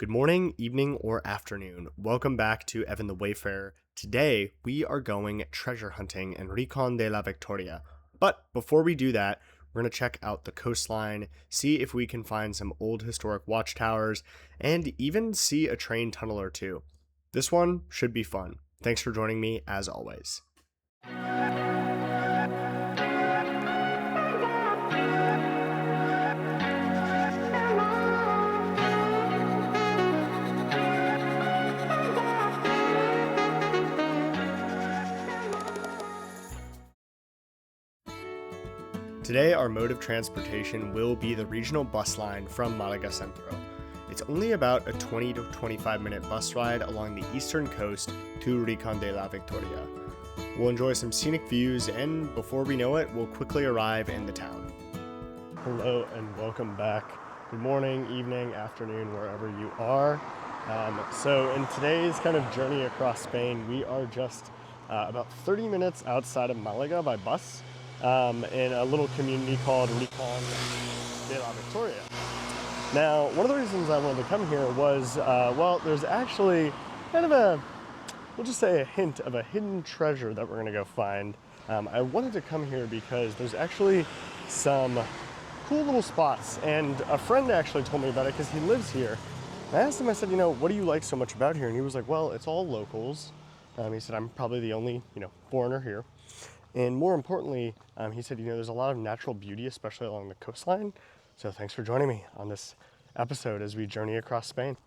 Good morning, evening, or afternoon. Welcome back to Evan the Wayfarer. Today, we are going treasure hunting in Rincón de la Victoria. But before we do that, we're going to check out the coastline, see if we can find some old historic watchtowers, and even see a train tunnel or two. This one should be fun. Thanks for joining me, as always. Today, our mode of transportation will be the regional bus line from Malaga Centro. It's only about a 20 to 25 minute bus ride along the eastern coast to Rincón de la Victoria. We'll enjoy some scenic views, and before we know it, we'll quickly arrive in the town. Hello and welcome back. Good morning, evening, afternoon, wherever you are. So in today's kind of journey across Spain, we are just about 30 minutes outside of Malaga by bus. In a little community called Rincón de la Victoria. Now, one of the reasons I wanted to come here was, there's actually kind of we'll just say a hint of a hidden treasure that we're going to go find. I wanted to come here because there's actually some cool little spots, and a friend actually told me about it because he lives here. I asked him, I said, what do you like so much about here? And he was like, well, it's all locals. He said, I'm probably the only, foreigner here. And more importantly, he said, there's a lot of natural beauty, especially along the coastline. So thanks for joining me on this episode as we journey across Spain.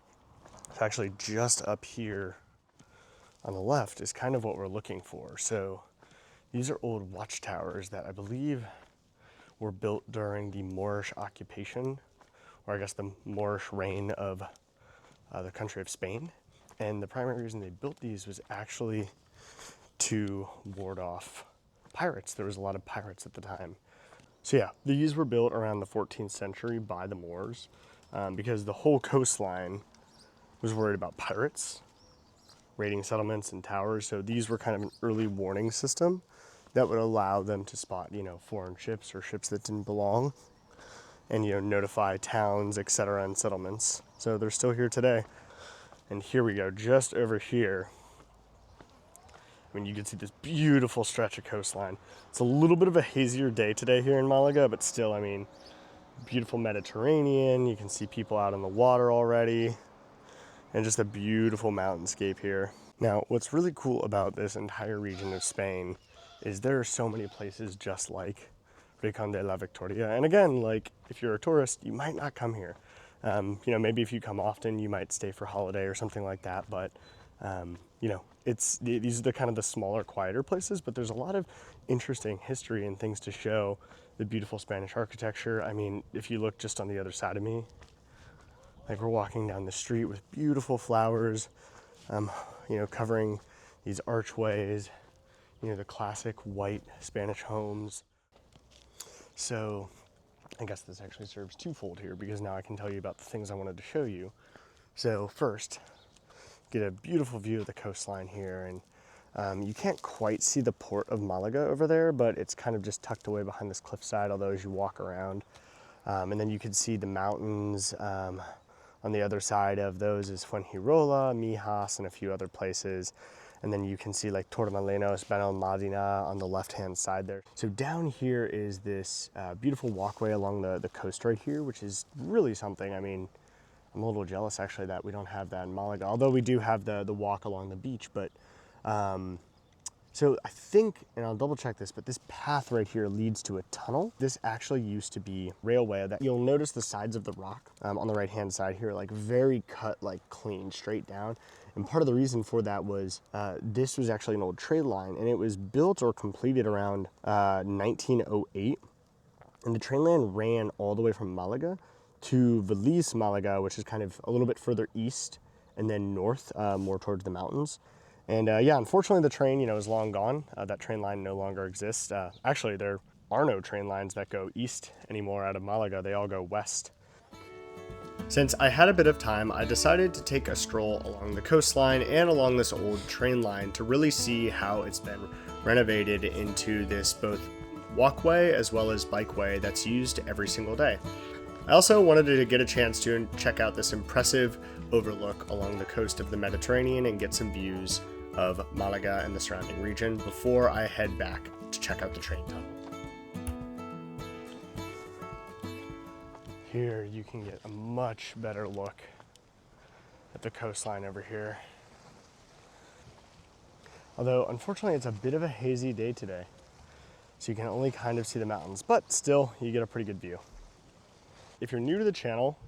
It's actually just up here on the left is kind of what we're looking for. So these are old watchtowers that I believe were built during the Moorish occupation, or I guess the Moorish reign of the country of Spain. And the primary reason they built these was actually to ward off pirates. There was a lot of pirates at the time. So yeah, these were built around the 14th century by the Moors because the whole coastline was worried about pirates raiding settlements and towers. So these were kind of an early warning system that would allow them to spot, foreign ships or ships that didn't belong and, notify towns, etc. and settlements. So they're still here today. And here we go, just over here. You can see this beautiful stretch of coastline. It's a little bit of a hazier day today here in Malaga, but still, beautiful Mediterranean. You can see people out on the water already, and just a beautiful mountainscape here. Now, what's really cool about this entire region of Spain is there are so many places just like Rincón de la Victoria. And again, if you're a tourist, you might not come here. Maybe if you come often, you might stay for holiday or something like that, but these are the kind of the smaller, quieter places, but there's a lot of interesting history and things to show the beautiful Spanish architecture. If you look just on the other side of me, we're walking down the street with beautiful flowers, covering these archways, the classic white Spanish homes. So I guess this actually serves twofold here because now I can tell you about the things I wanted to show you. So first, get a beautiful view of the coastline here, and you can't quite see the port of Malaga over there, but it's kind of just tucked away behind this cliffside, although as you walk around, and then you can see the mountains. On the other side of those is Fuengirola, Mijas, and a few other places, and then you can see Torremolinos, Benalmádena on the left-hand side there. So down here is this beautiful walkway along the coast right here, which is really something. I'm a little jealous actually that we don't have that in Malaga, although we do have the walk along the beach. But so I think, and I'll double check this, but this path right here leads to a tunnel. This actually used to be railway. That you'll notice the sides of the rock on the right hand side here, very cut, clean, straight down. And part of the reason for that was this was actually an old trade line, and it was built or completed around 1908. And the train line ran all the way from Malaga to Vallis, Malaga, which is kind of a little bit further east and then north, more towards the mountains. And unfortunately the train, is long gone. That train line no longer exists. Actually, there are no train lines that go east anymore out of Malaga. They all go west. Since I had a bit of time, I decided to take a stroll along the coastline and along this old train line to really see how it's been renovated into this both walkway as well as bikeway that's used every single day. I also wanted to get a chance to check out this impressive overlook along the coast of the Mediterranean and get some views of Malaga and the surrounding region before I head back to check out the train tunnel. Here you can get a much better look at the coastline over here. Although unfortunately it's a bit of a hazy day today, so you can only kind of see the mountains, but still you get a pretty good view. If you're new to the channel,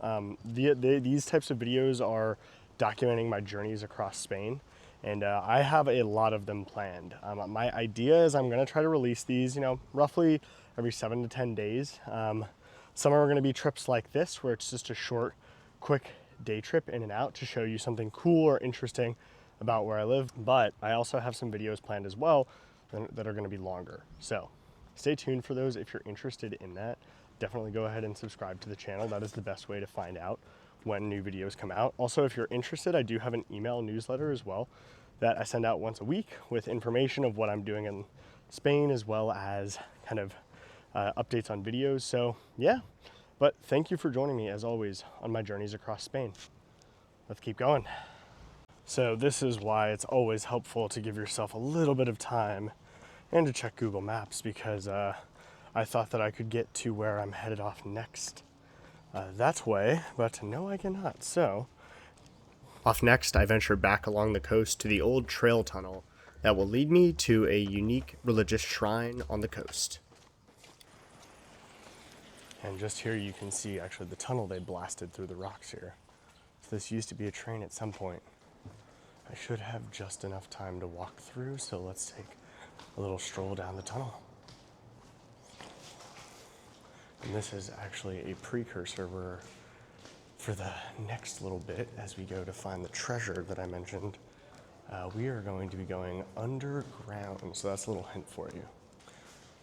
these types of videos are documenting my journeys across Spain, and I have a lot of them planned. My idea is I'm gonna try to release these, roughly every 7 to 10 days. Some are gonna be trips like this, where it's just a short, quick day trip in and out to show you something cool or interesting about where I live. But I also have some videos planned as well that are gonna be longer. So stay tuned for those if you're interested in that. Definitely go ahead and subscribe to the channel. That is the best way to find out when new videos come out. Also, if you're interested, I do have an email newsletter as well that I send out once a week with information of what I'm doing in Spain, as well as kind of updates on videos. So yeah, but thank you for joining me as always on my journeys across Spain. Let's keep going. So this is why it's always helpful to give yourself a little bit of time and to check Google Maps, because I thought that I could get to where I'm headed off next that way, but no, I cannot. So off next, I venture back along the coast to the old trail tunnel that will lead me to a unique religious shrine on the coast. And just here you can see actually the tunnel they blasted through the rocks here. So this used to be a train at some point. I should have just enough time to walk through, so let's take a little stroll down the tunnel. And this is actually a precursor for the next little bit as we go to find the treasure that I mentioned. We are going to be going underground, so that's a little hint for you.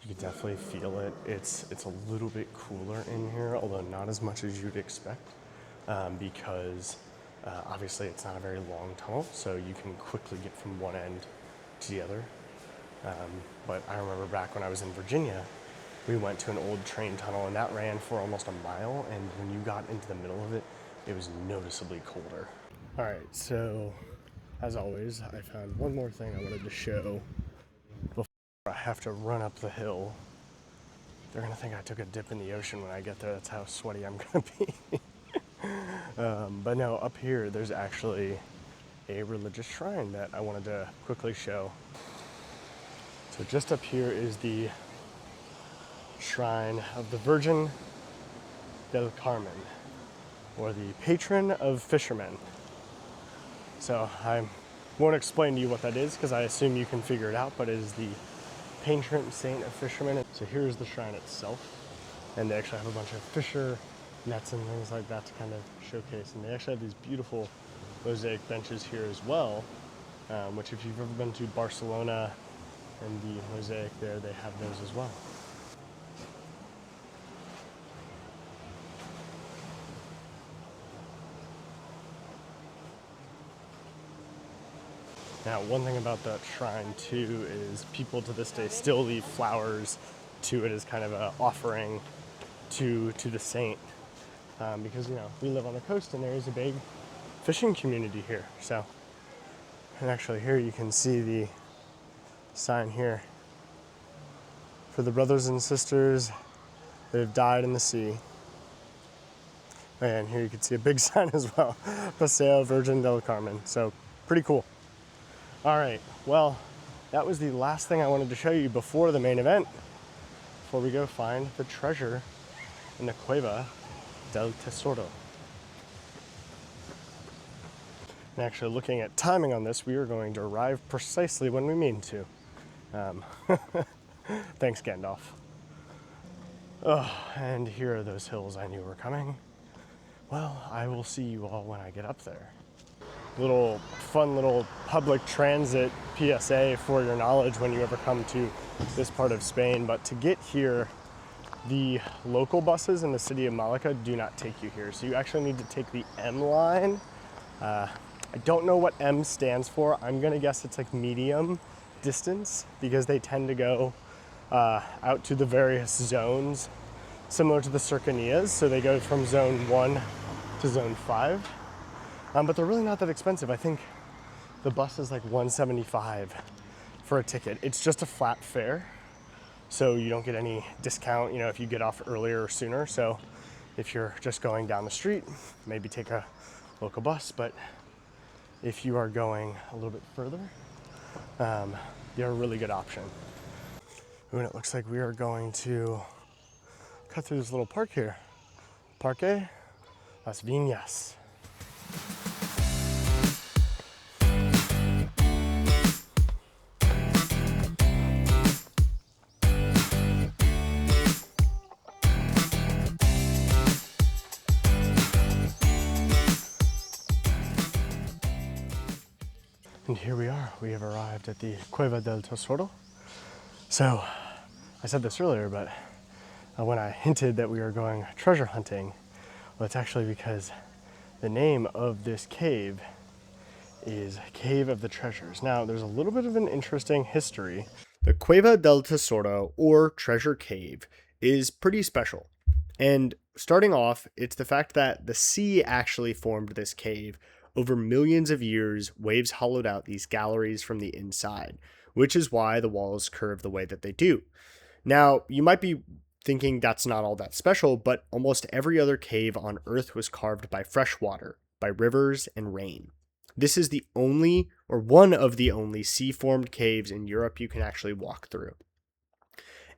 You can definitely feel it. It's a little bit cooler in here, although not as much as you'd expect, because obviously it's not a very long tunnel, so you can quickly get from one end to the other. But I remember back when I was in Virginia, we went to an old train tunnel and that ran for almost a mile, and when you got into the middle of it, it was noticeably colder. All right, so as always, I found one more thing I wanted to show before I have to run up the hill. They're gonna think I took a dip in the ocean when I get there. That's how sweaty I'm gonna be. But no, up here, there's actually a religious shrine that I wanted to quickly show. So just up here is the shrine of the Virgin del Carmen, or the patron of fishermen. So I won't explain to you what that is because I assume you can figure it out, but it is the patron saint of fishermen. So here's the shrine itself, and they actually have a bunch of fisher nets and things like that to kind of showcase. And they actually have these beautiful mosaic benches here as well, which if you've ever been to Barcelona and the mosaic there, they have those as well. Now, one thing about that shrine too is people to this day still leave flowers to it as kind of an offering to the saint, because we live on the coast and there is a big fishing community here. So, and actually here you can see the sign here for the brothers and sisters that have died in the sea. And here you can see a big sign as well, Paseo Virgen del Carmen. So pretty cool. All right, well, that was the last thing I wanted to show you before the main event, before we go find the treasure in the Cueva del Tesoro. And actually, looking at timing on this, we are going to arrive precisely when we mean to. Thanks, Gandalf. Oh, and here are those hills I knew were coming. Well, I will see you all when I get up there. Fun little public transit PSA for your knowledge when you ever come to this part of Spain. But to get here, the local buses in the city of Malaga do not take you here. So you actually need to take the M line. I don't know what M stands for. I'm gonna guess it's like medium distance, because they tend to go out to the various zones, similar to the cercanías. So they go from zone 1 to zone 5. But they're really not that expensive. I think the bus is like $175 for a ticket. It's just a flat fare, so you don't get any discount, you know, if you get off earlier or sooner. So if you're just going down the street, maybe take a local bus. But if you are going a little bit further, they're a really good option. Ooh, and it looks like we are going to cut through this little park here. Parque Las Viñas. And here we are. We have arrived at the Cueva del Tesoro. So, I said this earlier, but when I hinted that we were going treasure hunting, well, it's actually because the name of this cave is Cave of the Treasures. Now, there's a little bit of an interesting history. The Cueva del Tesoro, or Treasure Cave, is pretty special. And starting off, it's the fact that the sea actually formed this cave. Over millions of years, waves hollowed out these galleries from the inside, which is why the walls curve the way that they do. Now, you might be thinking that's not all that special, but almost every other cave on Earth was carved by fresh water, by rivers and rain. This is the only, or one of the only, sea-formed caves in Europe you can actually walk through.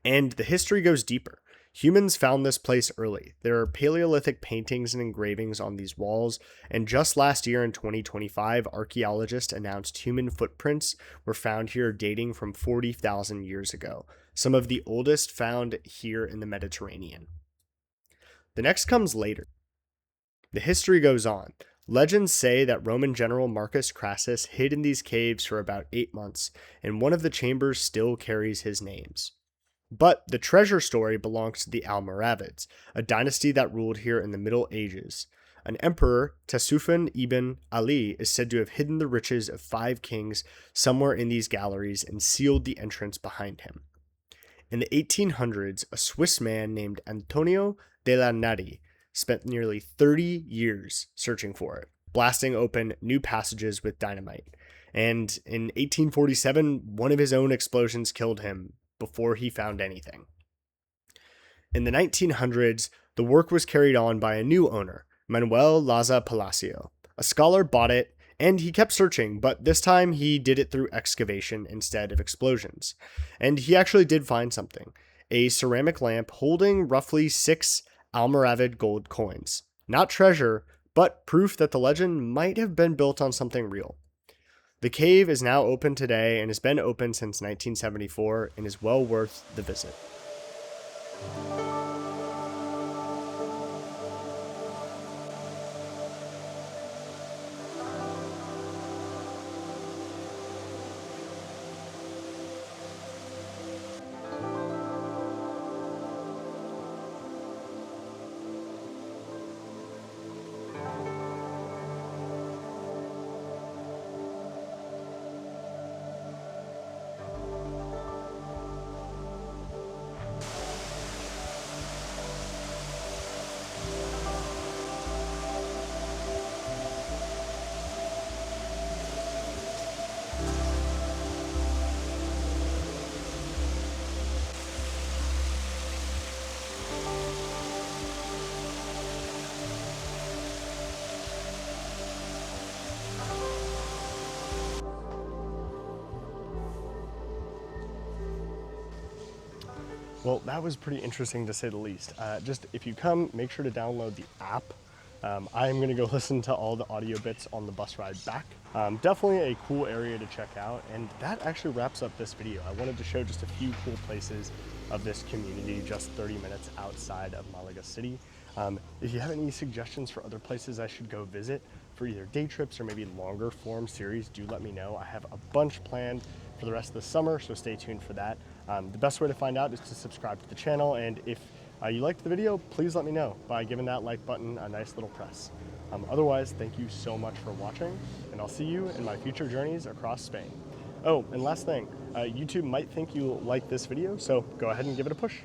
And the history goes deeper. Humans found this place early. There are Paleolithic paintings and engravings on these walls, and just last year in 2025, archaeologists announced human footprints were found here dating from 40,000 years ago, some of the oldest found here in the Mediterranean. The next comes later. The history goes on. Legends say that Roman general Marcus Crassus hid in these caves for about 8 months, and one of the chambers still carries his names. But the treasure story belongs to the Almoravids, a dynasty that ruled here in the Middle Ages. An emperor, Tasufan ibn Ali, is said to have hidden the riches of 5 kings somewhere in these galleries and sealed the entrance behind him. In the 1800s, a Swiss man named Antonio de la Nari spent nearly 30 years searching for it, blasting open new passages with dynamite. And in 1847, one of his own explosions killed him before he found anything. In the 1900s, the work was carried on by a new owner, Manuel Laza Palacio. A scholar bought it, and he kept searching, but this time he did it through excavation instead of explosions. And he actually did find something, a ceramic lamp holding roughly 6 Almoravid gold coins. Not treasure, but proof that the legend might have been built on something real. The cave is now open today and has been open since 1974 and is well worth the visit. Well, that was pretty interesting to say the least. Just if you come, make sure to download the app. I am going to go listen to all the audio bits on the bus ride back. Definitely a cool area to check out, and that actually wraps up this video. I wanted to show just a few cool places of this community just 30 minutes outside of Malaga City. If you have any suggestions for other places I should go visit for either day trips or maybe longer form series, do let me know. I have a bunch planned for the rest of the summer, so stay tuned for that. The best way to find out is to subscribe to the channel, and if you liked the video, please let me know by giving that like button a nice little press. Otherwise, thank you so much for watching, and I'll see you in my future journeys across Spain. Oh, and last thing, YouTube might think you like this video, so go ahead and give it a push.